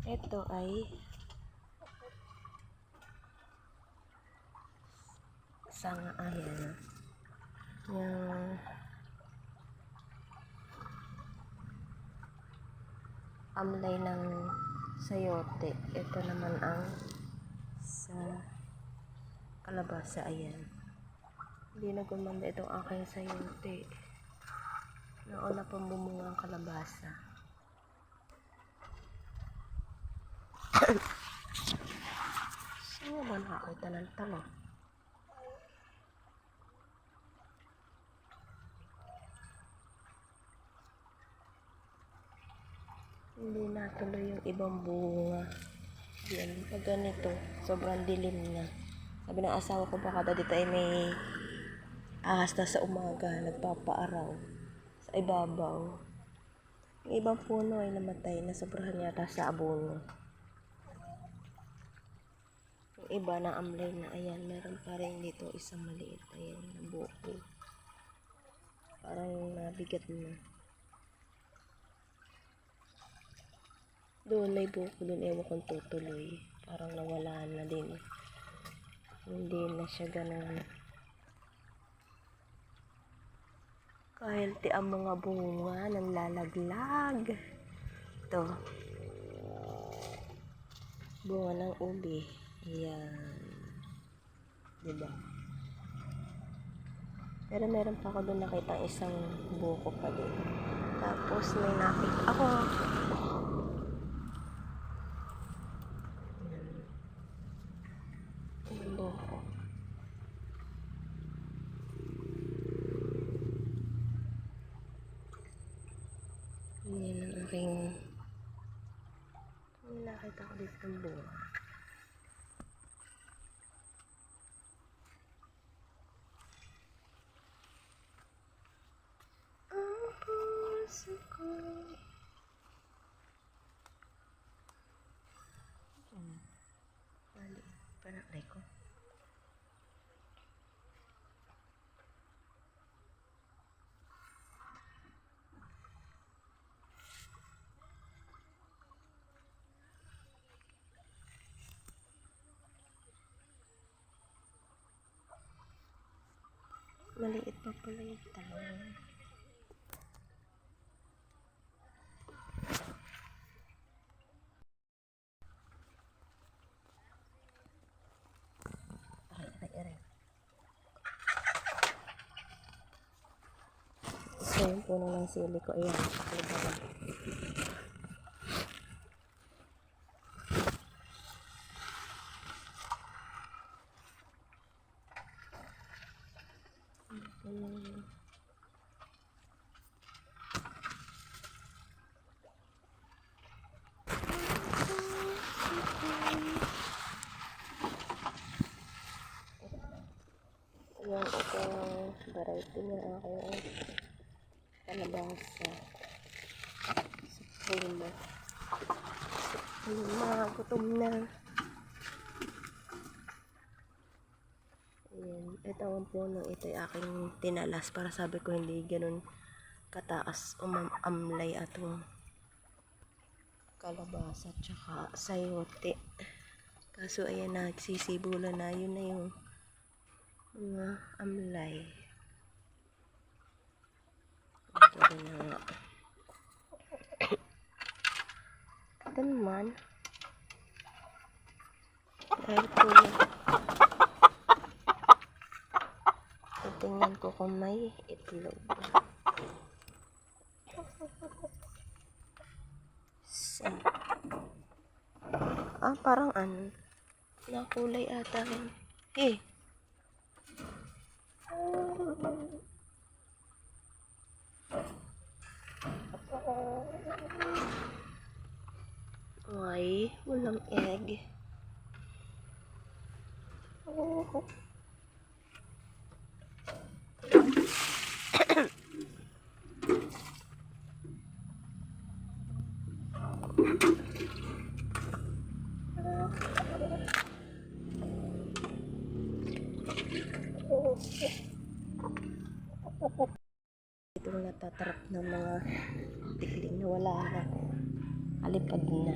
Ito ay sanga, ayan. Yung amlay ng sayote. Ito naman ang sa kalabasa, ayan. Hindi na gumanda itong aking sayote. Nauna pang bumunga ang kalabasa. Saan ba nakakita ng talo? Hindi natuloy yung ibang bunga. Yan, pag ganito, sobrang dilim na. Sabi ng asawa ko, baka daw dito ay may ahas na sa umaga, nagpapaaraw sa ibabaw. Yung ibang puno ay namatay, nasobrahan yata sa abono. Yung iba na amlay na, ayan, meron pa rin dito isang maliit, ayan, na buko. Parang nabigat na. Doon may buko doon, ewan kong tutuloy. Parang nawala na din. Hindi na siya ganun kahealthy ang mga bunga ng lalaglag. Ito. Bunga ng ubi. Ayan. Diba? Pero meron pa ako doon nakita isang buko pa din. Tapos may nakita ako. Buko. Yan ang aking nakita ko dito ng bunga. Ang puso ko. Mali. Panakay ko. Maliit pa pala yung talong. Aray. So, yung puno ng sili ko, ayan. Yan ito variety niya aking kalabasa. Suprema. Gutom na. Ayan. Ito ang puno. Ito ay aking tinalas para sabi ko hindi ganun kataas amlay atong kalabasa tsaka sayote. Kaso ayan, nagsisibula na. Yun na yung mga amlay. Ito rin na nga. Ito naman. Dahil po tingnan ko kung may itlog. Parang ano, nakulay ata rin. Ay, walang egg. Itong natatrap ng mga tikling na wala na. Alipad na.